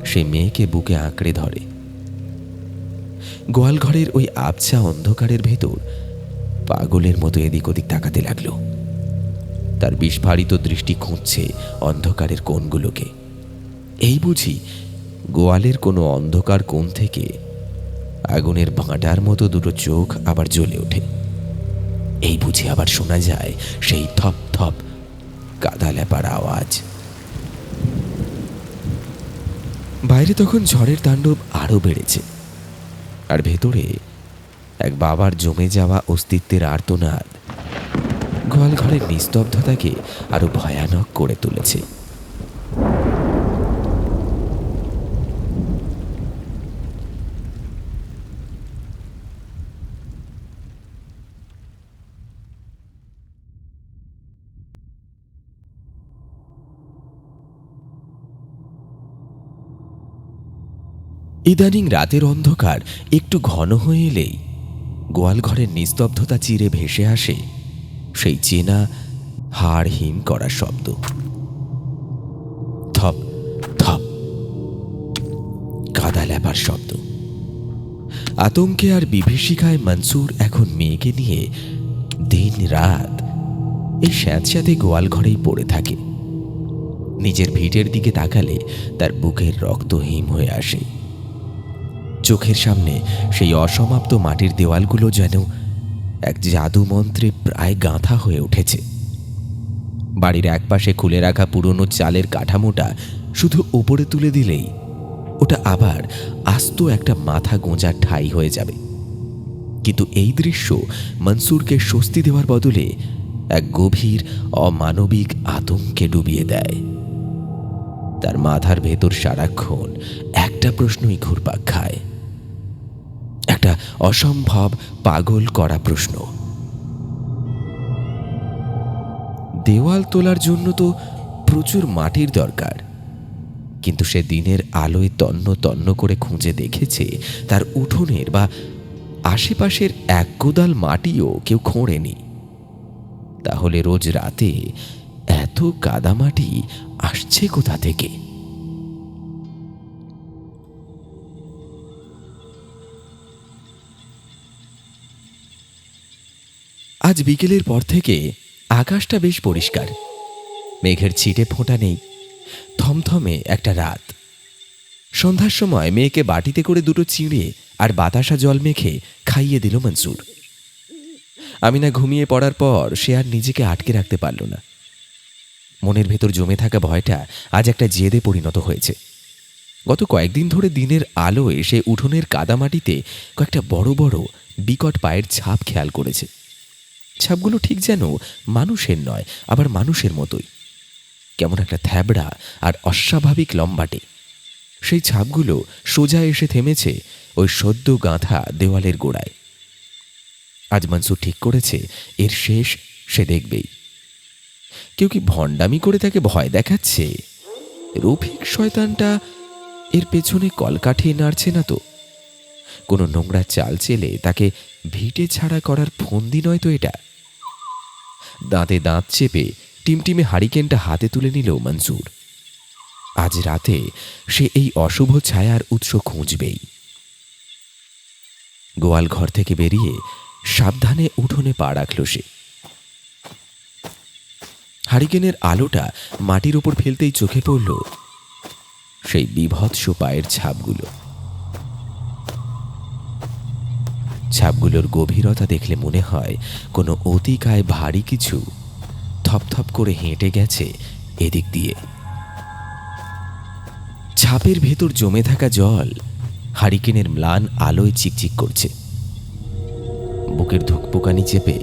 সে মেয়েকে বুকে আঁকড়ে ধরে। গোয়ালঘরের ওই আবছা অন্ধকারের ভেতর পাগলের মতো এদিক ওদিক তাকাতে লাগলো। তার বিস্ফারিত দৃষ্টি খুঁজছে অন্ধকারের কোণগুলোকে। এই বুঝি গোয়ালের কোনো অন্ধকার কোণ থেকে আগুনের ভাঁটার মতো 2 চোখ আবার জ্বলে ওঠে। এই বুঝি আবার শোনা যায় সেই থপ থপ কাদা লেপার আওয়াজ। বাইরে তখন ঝড়ের তাণ্ডব আরো বেড়েছে, আর ভেতরে এক বাবার জমে যাওয়া অস্তিত্বের আর্তনাদ গোয়াল ঘরের নিস্তব্ধতাকে আরো ভয়ানক করে তুলেছে। ইদানিং রাতের অন্ধকার একটু ঘন হয়ে এলেই গোয়াল ঘরের নিস্তব্ধতা চিরে ভেসে আসে সেই চেনা হাড় হিম করা শব্দ। থপ থপ কাদা ল্যাপার শব্দ। আতঙ্কে আর বিভীষিকায় মনসুর এখন মেয়েকে নিয়ে দিন রাত এই স্যাঁতস্যাঁতে গোয়াল ঘরেই পড়ে থাকে। নিজের ভিটের দিকে তাকালে তার বুকের রক্ত হিম হয়ে আসে। চোখের সামনে সেই অসমাপ্ত মাটির দেওয়ালগুলো যেন এক জাদু মন্ত্রে প্রায় গাঁথা হয়ে উঠেছে। বাড়ির একপাশে খুলে রাখা পুরনো চালের কাঠামোটা শুধু ওপরে তুলে দিলেই ওটা আবার আস্ত একটা মাথা গোঁজার ঠাঁই হয়ে যাবে। কিন্তু এই দৃশ্য মনসুরকে স্বস্তি দেওয়ার বদলে এক গভীর অমানবিক আতঙ্কে ডুবিয়ে দেয়। তার মাথার ভেতর সারাক্ষণ একটা প্রশ্নই ঘুরপাক খায়, একটা অসম্ভব পাগল করা প্রশ্ন। দেওয়াল তোলার জন্য তো প্রচুর মাটির দরকার, কিন্তু সে দিনের আলোয় তন্ন তন্ন করে খুঁজে দেখেছে তার উঠোনের বা আশেপাশের এক কোদাল মাটিও কেউ খোঁড়েনি। তাহলে রোজ রাতে এত কাদামাটি আসছে কোথা থেকে? আজ বিকেলের পর থেকে আকাশটা বেশ পরিষ্কার, মেঘের ছিটে ফোঁটা নেই। থমথমে একটা রাত। সন্ধ্যার সময় মেয়েকে বাটিতে করে দুটো চিঁড়ে আর বাতাসা জল মেখে খাইয়ে দিল মনসুর। আমিনা ঘুমিয়ে পড়ার পর সে আর নিজেকে আটকে রাখতে পারল না। মনের ভেতর জমে থাকা ভয়টা আজ একটা জেদে পরিণত হয়েছে। গত কয়েকদিন ধরে দিনের আলোয় সে উঠোনের কাদামাটিতে কয়েকটা বড় বড় বিকট পায়ের ছাপ খেয়াল করেছে। ছাপগুলো ঠিক যেন মানুষের নয়, আবার মানুষের মতোই, কেমন একটা থ্যাবড়া আর অস্বাভাবিক লম্বাটে। সেই ছাপগুলো সোজা এসে থেমেছে ওই সদ্য গাঁথা দেওয়ালের গোড়ায়। আজ মনসুর ঠিক করেছে এর শেষ সে দেখবেই। কেউ কি ভণ্ডামি করে তাকে ভয় দেখাচ্ছে? রফিক শয়তানটা এর পেছনে কলকাঠি নাড়ছে না তো? কোনো নোংরা চাল চেলে তাকে ভিটে ছাড়া করার ফন্দি নয় তো এটা? দাঁতে দাঁত চেপে টিমটিমে হারিকেনটা হাতে তুলে নিল মনসুর। আজ রাতে সে এই অশুভ ছায়ার উৎস খুঁজবেই। গোয়াল ঘর থেকে বেরিয়ে সাবধানে উঠোনে পা রাখল সে। হারিকেনের আলোটা মাটির ওপর ফেলতেই চোখে পড়ল সেই বিভৎস পায়ের ছাপগুলো। ছাপগুলোর গভীরতা দেখলে মনে হয় কোনো অতিকায় ভারী কিছু থপথপ করে হেঁটে গেছে এদিক দিয়ে। ছাপের ভেতর জমে থাকা জল হারিকেনের ম্লান আলোয় চিকচিক করছে। বুকের ধুকপুকানি চেপে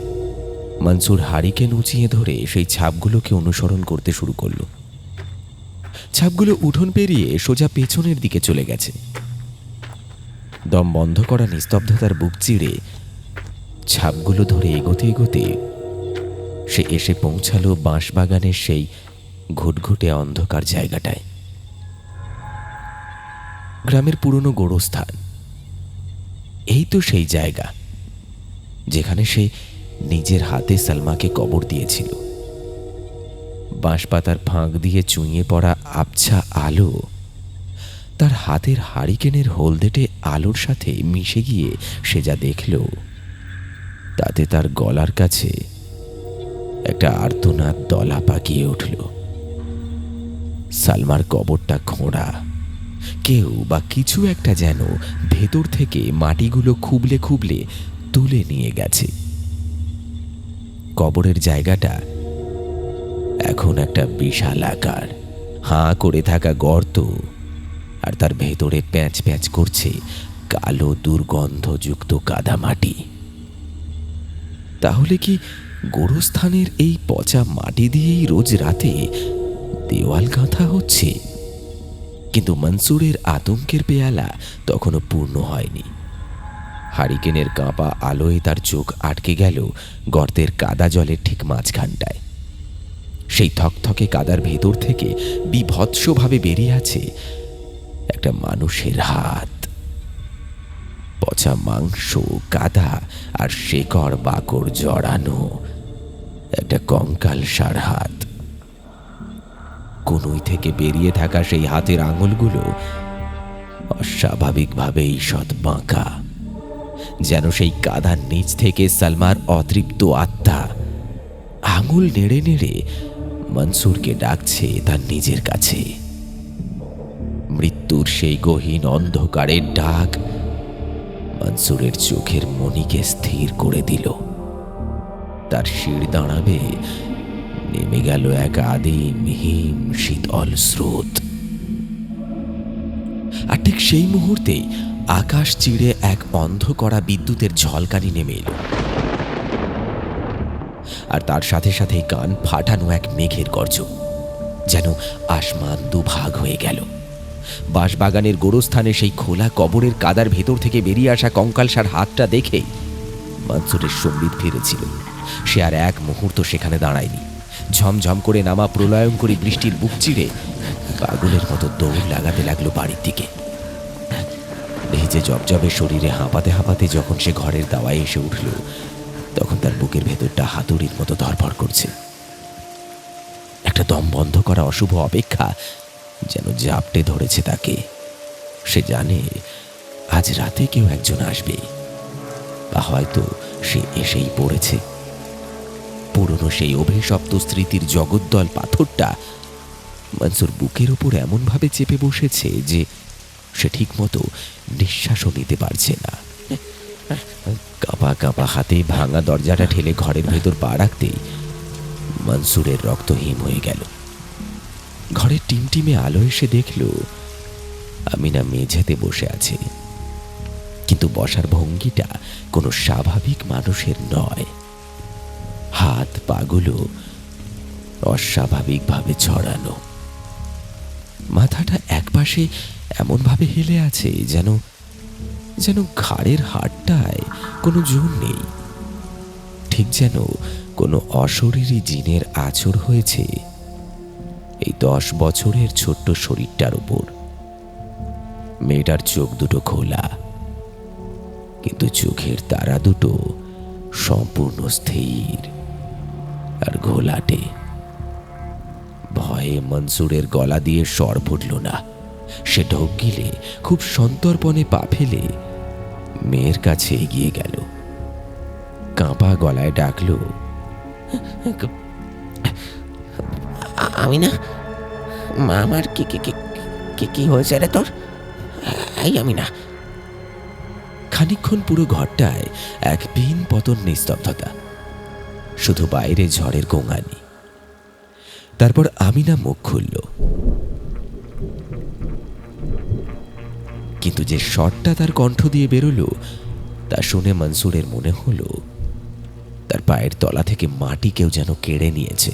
মনসুর হারিকেন উঁচিয়ে ধরে সেই ছাপগুলোকে অনুসরণ করতে শুরু করল। ছাপগুলো উঠোন পেরিয়ে সোজা পেছনের দিকে চলে গেছে। দম বন্ধ করা নিস্তব্ধতার বুক চিড়ে ছাপগুলো ধরে এগোতে এগোতে সে এসে পৌঁছালো বাঁশবাগানের সেই ঘুটঘুটে অন্ধকার জায়গাটায়। গ্রামের পুরনো গোরস্থান। এই তো সেই জায়গা যেখানে সে নিজের হাতে সালমাকে কবর দিয়েছিল। বাঁশপাতার ফাঁক দিয়ে চুঁইয়ে পড়া আবছা আলো তার হাতের হারিকেনের হলদেটে আলোর সাথে মিশে গিয়ে সে যা দেখল তাতে তার গলার কাছে একটা আর্তনাদ দলা পাকিয়ে উঠল। সালমার কবরটা খোঁড়া, কেউ বা কিছু একটা যেন ভেতর থেকে মাটিগুলো খুবলে খুবলে তুলে নিয়ে গেছে। কবরের জায়গাটা এখন একটা বিশাল আকার, হাঁ করে থাকা গর্ত, আর তার ভেতরে প্যাঁচ প্যাঁচ করছে কালো দুর্গন্ধযুক্ত কাদামাটি। তাহলে কি গোরস্থানের এই পচা মাটি দিয়েই রোজ রাতে দেওয়াল গাঁথা হচ্ছে? কিন্তু মনসুরের আতঙ্কের পেয়ালা তখনও পূর্ণ হয়নি। হারিকেনের কাঁপা আলোয় তার চোখ আটকে গেল গর্তের কাদা জলের ঠিক মাঝখানটায়। সেই থকথকে কাদার ভেতর থেকে বিভৎসভাবে বেরিয়ে আছে একটা মানুষের হাত। পচা মাংস, কাদা আর শেকড় বাকড় জড়ানো একটা কঙ্কালসার হাত। কনুই থেকে বেরিয়ে থাকা সেই হাতের আঙুলগুলো অস্বাভাবিকভাবে ঈষৎ বাঁকা, যেন সেই কাদার নিচ থেকে সালমার অতৃপ্ত আত্মা আঙুল নেড়ে নেড়ে মনসুরকে ডাকছে তার নিজের কাছে। মৃত্যুর সেই গহীন অন্ধকারের ডাক মনসুরের চোখের মণিকে স্থির করে দিল। তার শির দাঁড়াবে নেমে গেল এক আদিম হিম শীতল স্রোত। আর ঠিক সেই মুহূর্তে আকাশ চিড়ে এক অন্ধ করা বিদ্যুতের ঝলকানি নেমে এলো, আর তার সাথে সাথে কান ফাটানো এক মেঘের গর্জন, যেন আসমান দুভাগ হয়ে গেল। বাঁশবাগানের গোরস্থানে সেই খোলা কবরের কাদার ভেতর থেকে বেরিয়ে আসা কঙ্কালসার হাতটা দেখে মনসুরের সম্বিত ফিরেছিল। সে আর এক মুহূর্ত সেখানে দাঁড়ায়নি। ঝমঝম করে নামা প্রলয়ঙ্করী বৃষ্টির বুক চিড়ে পাগলের মতো দৌড় লাগাতে লাগলো বাড়ির দিকে। ভিজে জবজবে শরীরে হাঁপাতে হাঁপাতে যখন সে ঘরের দাওয়ায় এসে উঠল, তখন তার বুকের ভেতরটা হাতুড়ির মতো ধরফড় করছে। একটা দম বন্ধ করা অশুভ অপেক্ষা যেন জাপটে ধরেছে তাকে। সে জানে আজ রাতে কেউ একজন আসবে, বা হয়তো সে এসেই পড়েছে। পুরনো সেই অভিশপ্ত স্মৃতির জগদ্দল পাথরটা মনসুর বুকের উপর এমনভাবে চেপে বসেছে যে সে ঠিকমতো নিঃশ্বাসও নিতে পারছে না। কাঁপা কাঁপা হাতে ভাঙা দরজাটা ঠেলে ঘরের ভেতর পা রাখতেই মনসুরের রক্ত হিম হয়ে গেল। ঘরের টিমটিমে আলো এসে দেখল আমিনা মেঝেতে বসে আছে, কিন্তু বসার ভঙ্গিটা কোনো স্বাভাবিক মানুষের নয়। হাত পাগুলো অস্বাভাবিকভাবে ছড়ানো, মাথাটা একপাশে এমনভাবে হেলে আছে যেন যেন ঘাড়ের হাড়টায় কোনো জোর নেই, ঠিক যেন কোনো অশরীরী জিনের আঁচড় হয়েছে এই 10 বছরের ছোট্ট শরীরটার উপর। মেয়েটার চোখ দুটো খোলা, কিন্তু চোখের তারা দুটো সম্পূর্ণ স্থির আর ঘোলাটে। ভয়ে মনসুরের গলা দিয়ে স্বর ফুটল না। সে ঢোক গিলে খুব সন্তর্পণে পা ফেলে মেয়ের কাছে এগিয়ে গেল। কাঁপা গলায় ডাকল, আমি না মা, আমার কি কি কি কি হয়েছে রে তোর? এই আমি না। খানিকক্ষণ পুরো ঘরটায় এক পিন পতন নিস্তব্ধতা, শুধু বাইরে ঝড়ের গোঙানি। তারপর আমিনা মুখ খুলল, কিন্তু যে শটটা তার কণ্ঠ দিয়ে বেরোলো তা শুনে মনসুরের মনে হলো তার পায়ের তলা থেকে মাটি কেউ যেন কেড়ে নিয়েছে।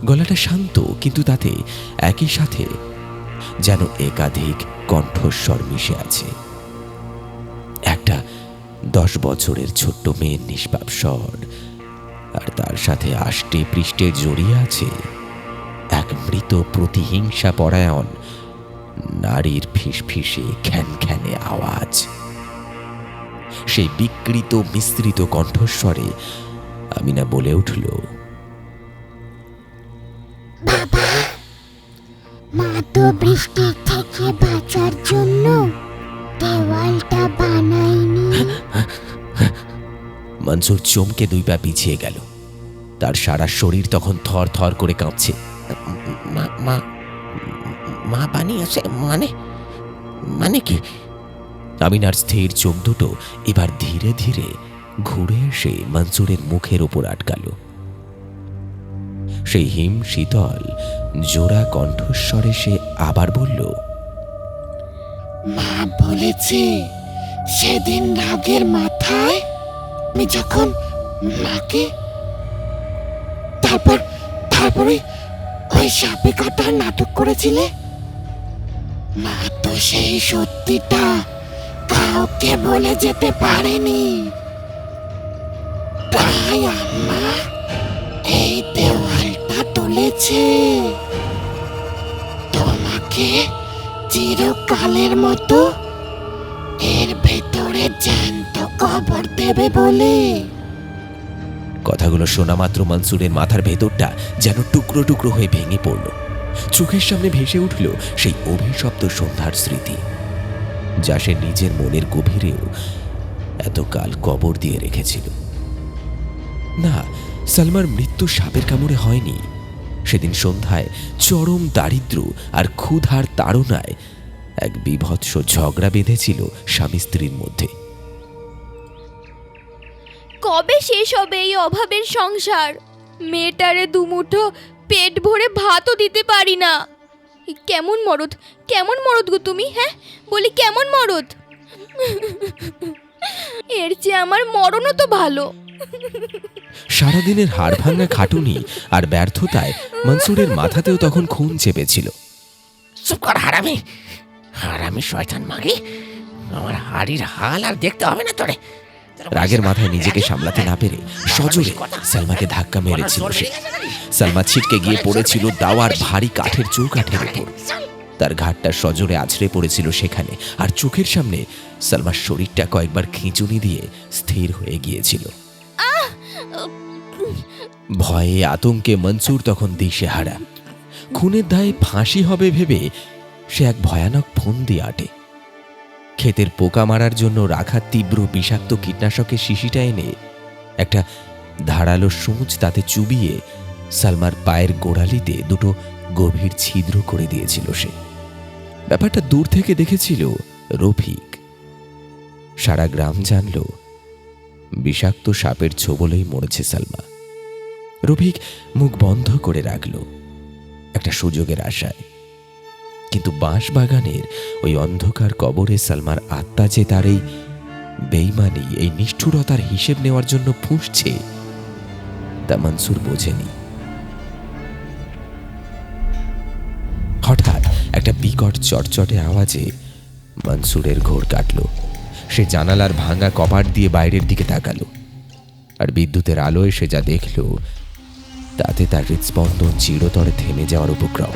গলাটা শান্ত, কিন্তু তাতে একই সাথে যেন একাধিক কণ্ঠস্বর মিশে আছে। একটা 10 বছরের ছোট্ট মেয়ের নিষ্পাপ স্বর, আর তার সাথে আষ্টে পৃষ্ঠে জড়িয়ে আছে এক মৃত প্রতিহিংসা পরায়ণ নারীর ফিসফিসে খ্যানখ্যানে আওয়াজ। সেই বিকৃত মিশ্রিত কণ্ঠস্বরে আমিনা বলে উঠল, বাবা, মা তো বৃষ্টির থেকে বাঁচার জন্য দেওয়ালটা বানায়নি। মনসুর চমকে 2 পা পিছিয়ে গেল। তার সারা শরীর তখন থর থর করে কাঁপছে। মা মা মা বানিয়েছে মানে? মানে কি? আমিনার স্থির চোখ দুটো এবার ধীরে ধীরে ঘুরে এসে মনসুরের মুখের ওপর আটকাল। সেই হিম শীতল জোড়া কণ্ঠস্বরে সে আবার বলল, মা বলেছে সেদিন রাগের মাথায় আমি যখন মাকে তারপরে ওই সাপে কাটার নাটক করেছিলে, মা তো সেই সত্যিটা কাউকে বলে যেতে পারেনি। তাই আম্মা এই দেওয়ালটা তুলেছে তোমাকে চিরকালের মতো এর ভেতরে জ্যান্ত কবর দেবে বলে। কথাগুলো শোনা মাত্র মনসুরের মাথার ভেতরটা যেন টুকরো টুকরো হয়ে ভেঙে পড়ল। চোখের সামনে ভেসে উঠল সেই অভিশপ্ত সন্ধ্যার স্মৃতি, যা সে নিজের মনের গভীরেও এতকাল কবর দিয়ে রেখেছিল। না, সালমার মৃত্যু সাপের কামড়ে হয়নি। সেদিন সন্ধ্যায় চরম দারিদ্র্য আর ক্ষুধার তাড়নায় এক বীভৎস ঝগড়া বেঁধেছিল স্বামী স্ত্রীর মধ্যে। কবে শেষ হবে এই অভাবের সংসার? মেয়েটারে দুমুঠো পেট ভরে ভাতও দিতে পারি না। কেমন মরদ, কেমন মরদ গো তুমি? হ্যাঁ বলি, কেমন মরদ? এর চেয়ে আমার মরণও তো ভালো। সারাদিনের হাড় ভাঙা খাটুনি আর ব্যর্থতায় মনসুরের মাথাতেও তখন খুন চেপেছিল। চুপ কর হারামি, হারামি শয়তান মাগি। আমার হাড়ির হাল আর দেখতে হবে না তোরে। রাগের মাথায় নিজেকে সামলাতে না পেরে সজোরে সালমাকে ধাক্কা মেরেছিল সে। সালমা ছিটকে গিয়ে পড়েছিল দাওয়ার ভারী কাঠের চৌকাঠের উপর। তার ঘাটটা সজোরে আছড়ে পড়েছিল সেখানে, আর চোখের সামনে সালমার শরীরটা কয়েকবার খিঁচুনি দিয়ে স্থির হয়ে গিয়েছিল। ভয়ে আতঙ্কে মনসুর তখন দিশেহারা। খুনের দায়ে ফাঁসি হবে ভেবে সে এক ভয়ানক ফন্দি আটে। ক্ষেতের পোকা মারার জন্য রাখা তীব্র বিষাক্ত কীটনাশকের শিশিটা এনে একটা ধারালো সূঁচ তাতে চুবিয়ে সালমার পায়ের গোড়ালিতে দুটো গভীর ছিদ্র করে দিয়েছিল সে। ব্যাপারটা দূর থেকে দেখেছিল রফিক। সারা গ্রাম জানল বিষাক্ত সাপের ছোবলেই মরেছে সালমা। রফিক মুখ বন্ধ করে রাখল একটা সুযোগের আশায়। কিন্তু বাঁশবাগানের ওই অন্ধকার কবরে সালমার আত্মা যে তার এই বেইমানি, এই নিষ্ঠুরতার হিসেব নেওয়ার জন্য ফুঁসছে, তা মনসুর বোঝেনি। হঠাৎ একটা বিকট চটচটে আওয়াজে মনসুরের ঘোর কাটল। সে জানালার ভাঙা কপাট দিয়ে বাইরের দিকে তাকালো, আর বিদ্যুতের আলোয় সে যা দেখল তাতে তার হৃৎস্পন্দন চিরতরে থেমে যাওয়ার উপক্রম।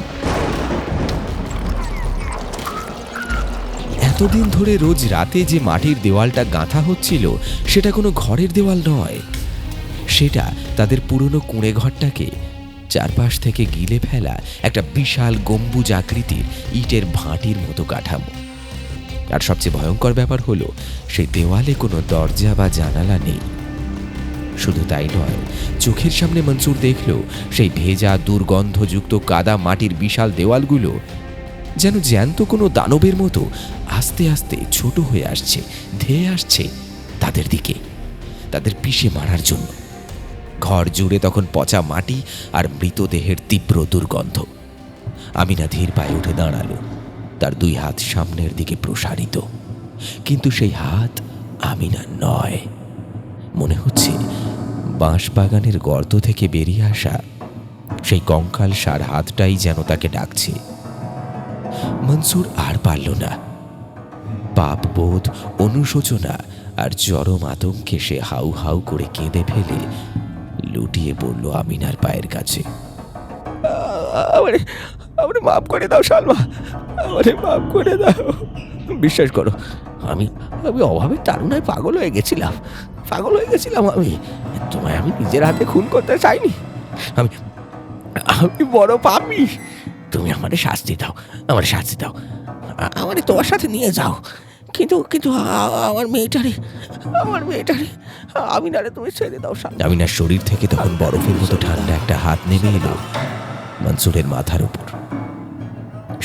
এতদিন ধরে রোজ রাতে যে মাটির দেওয়ালটা গাঁথা হচ্ছিল সেটা কোনো ঘরের দেওয়াল নয়, সেটা তাদের পুরনো কুঁড়ে ঘরটাকে চারপাশ থেকে গিলে ফেলা একটা বিশাল গম্বুজ আকৃতির ইটের ভাঁটির মতো কাঠামো। আর সবচেয়ে ভয়ঙ্কর ব্যাপার হলো সেই দেওয়ালে কোনো দরজা বা জানালা নেই। শুধু তাই নয়, চোখের সামনে মনসুর দেখল সেই ভেজা দুর্গন্ধযুক্ত কাদা মাটির বিশাল দেওয়ালগুলো যেন জ্যান্ত কোনো দানবের মতো আস্তে আস্তে ছোট হয়ে আসছে, ধেয়ে আসছে তাদের দিকে, তাদের পিষে মারার জন্য। ঘর জুড়ে তখন পচা মাটি আর মৃতদেহের তীব্র দুর্গন্ধ। আমিনা ধীর পায়ে উঠে দাঁড়ালো, তার দুই হাত সামনের দিকে প্রসারিত। কিন্তু সেই হাত আমিনা নয়, মনে হচ্ছে বাঁশবাগানের গর্ত থেকে বেরিয়ে আসা সেই কঙ্কাল সার হাতটাই যেন তাকে ডাকছে। মনসুর আর পারল না। পাপ বোধ, অনুশোচনা আর চরম আতঙ্কে সে হাউ হাউ করে কেঁদে ফেলে লুটিয়ে পড়ল আমিনার পায়ের কাছে। আমারে মাফ করে দাও সালমা, আমারে মাফ করে দাও। বিশ্বাস করো, আমি আমি অভাবের তাড়নায় পাগল হয়ে গেছিলাম। আমি তোমায় আমি নিজের হাতে খুন করতে চাইনি। আমি আমি বড় পাপী। তুমি আমারে শাস্তি দাও, আমার শাস্তি দাও, আমারে তোমার সাথে নিয়ে যাও। কিন্তু কিন্তু আমার মেয়েটারে আমিনারে তুমি ছেড়ে দাও। আমিনার শরীর থেকে তখন বরফের মতো ঠান্ডা একটা হাত নেমে এলো মনসুরের মাথার উপর।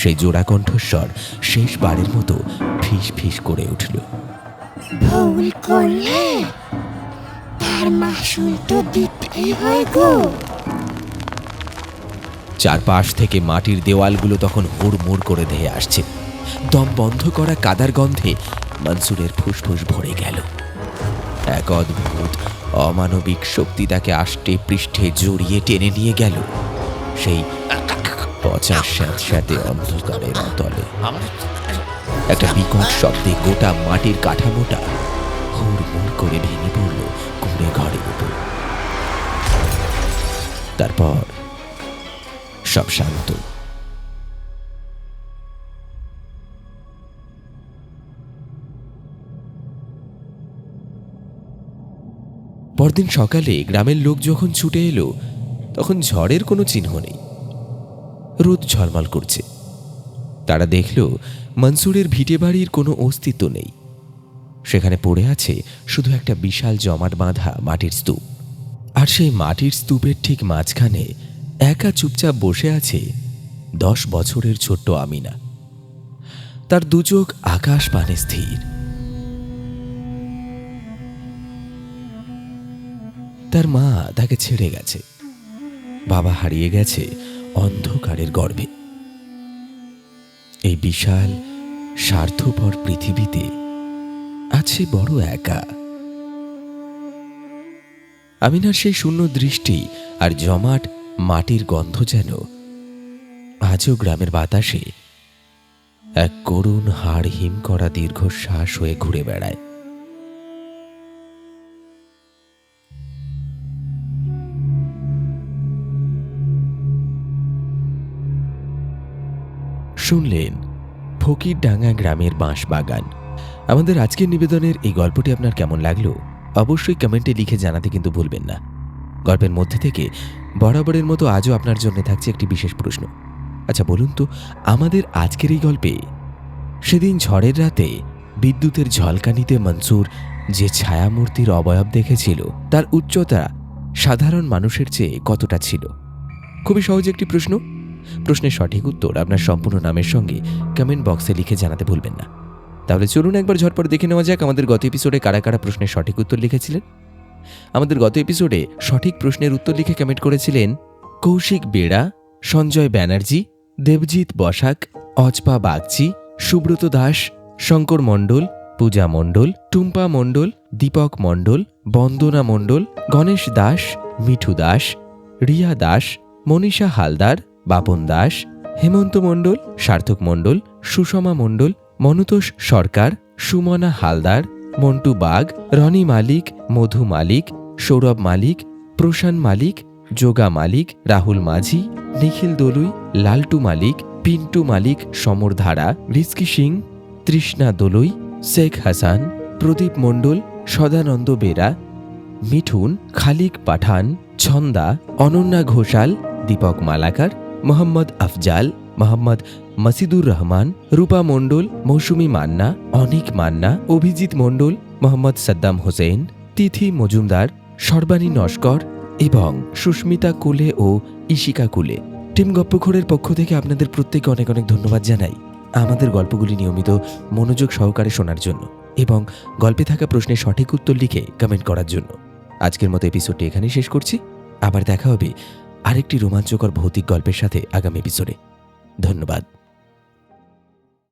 সেই জোড়া কণ্ঠস্বর শেষবারের মতো ফিস ফিস করে উঠল। ভুল করলে তার মাসুল তো দিতেই হয় গো। চারপাশ থেকে মাটির দেওয়ালগুলো তখন হুড়মুড় করে ধেয়ে আসছে। দম বন্ধ করা কাদার গন্ধে মনসুরের ফুসফুস ভরে গেল। এক অদ্ভুত অমানবিক শক্তি তাকে আষ্টে পৃষ্ঠে জড়িয়ে টেনে নিয়ে গেল সেই পচা স্যাঁতস্যাঁতে অন্ধকারের অতলে। একটা বিকট শব্দে গোটা মাটির কাঠামোটা হুড়মুড় করে ভেঙে পড়ল কুঁড়ে ঘরের উপর। তারপর সব শান্ত। পরদিন সকালে গ্রামের লোক যখন ছুটে এলো তখন ঝড়ের কোনো চিহ্ন নেই। রোদ ঝলমল করছে। তারা দেখল মনসুরের ভিটে বাড়ির কোনো অস্তিত্ব নেই। সেখানে পড়ে আছে শুধু একটা বিশাল জমাট বাঁধা মাটির স্তূপ। আর সেই মাটির স্তূপের ঠিক মাঝখানে একা চুপচাপ বসে আছে 10 বছরের ছোট্ট আমিনা। তার দু চোখ আকাশ পানে স্থির। তার মা তাকে ছেড়ে গেছে, বাবা হারিয়ে গেছে অন্ধকারের গর্ভে। এই বিশাল স্বার্থপর পৃথিবীতে আছে বড় একা। আমিনার সেই শূন্য দৃষ্টি আর জমাট মাটির গন্ধ যেন আজও গ্রামের বাতাসে এক করুণ হাড় হিম করা দীর্ঘশ্বাস হয়ে ঘুরে বেড়ায়। শুনলেন ফকিরডাঙ্গা গ্রামের বাঁশবাগান। আমাদের আজকের নিবেদনের এই গল্পটি আপনার কেমন লাগলো অবশ্যই কমেন্টে লিখে জানাতে কিন্তু ভুলবেন না। গল্পের মধ্যে থেকে বরাবরের মতো আজও আপনার জন্য থাকছে একটি বিশেষ প্রশ্ন। আচ্ছা বলুন তো, আমাদের আজকের এই গল্পে সেদিন ঝড়ের রাতে বিদ্যুতের ঝলকানিতে মনসুর যে ছায়ামূর্তির অবয়ব দেখেছিল তার উচ্চতা সাধারণ মানুষের চেয়ে কতটা ছিল? খুবই সহজ একটি প্রশ্ন। প্রশ্নের সঠিক উত্তর আপনার সম্পূর্ণ নামের সঙ্গে কমেন্ট বক্সে লিখে জানাতে ভুলবেন না। তাহলে চলুন একবার ঝটপট দেখে নেওয়া যাক আমাদের গত এপিসোডে কারা কারা প্রশ্নের সঠিক উত্তর লিখেছিলেন। আমাদের গত এপিসোডে সঠিক প্রশ্নের উত্তর লিখে কমেন্ট করেছিলেন কৌশিক বেড়া, সঞ্জয় ব্যানার্জি, দেবজিৎ বসাক, অজপা বাগচি, সুব্রত দাস, শঙ্কর মণ্ডল, পূজা মণ্ডল, টুম্পা মণ্ডল, দীপক মণ্ডল, বন্দনা মণ্ডল, গণেশ দাস, মিঠু দাস, রিয়া দাস, মনীষা হালদার, বাপন দাস, হেমন্ত মণ্ডল, সার্থক মণ্ডল, সুষমা মণ্ডল, মনুতোষ সরকার, সুমনা হালদার, মন্টু বাগ, রনি মালিক, মধু মালিক, সৌরভ মালিক, প্রশান মালিক, যোগা মালিক, রাহুল মাঝি, নিখিল দলুই, লালটু মালিক, পিন্টু মালিক, সমর ধারা, রিস্কি সিং, তৃষ্ণা দলুই, শেখ হাসান, প্রদীপ মণ্ডল, সদানন্দ বেরা, মিঠুন, খালিক পাঠান, ছন্দা, অনন্যা ঘোষাল, দীপক মালাকার, মোহাম্মদ আফজাল, মোহাম্মদ মাসিদুর রহমান, রূপা মণ্ডল, মৌসুমী মান্না, অনিক মান্না, অভিজিৎ মণ্ডল, মোহাম্মদ সাদ্দাম হোসেন, তিথি মজুমদার, সর্বাণী নস্কর এবং সুস্মিতা কুলে ও ইশিকা কুলে। টিম গপ্পখোরের পক্ষ থেকে আপনাদের প্রত্যেককে অনেক অনেক ধন্যবাদ জানাই আমাদের গল্পগুলি নিয়মিত মনোযোগ সহকারে শোনার জন্য এবং গল্পে থাকা প্রশ্নের সঠিক উত্তর লিখে কমেন্ট করার জন্য। আজকের মতো এপিসোডটি এখানেই শেষ করছি। আবার দেখা হবে আরেকটি রোমাঞ্চকর ভৌতিক গল্পের সাথে আগামী এপিসোডে। ধন্যবাদ।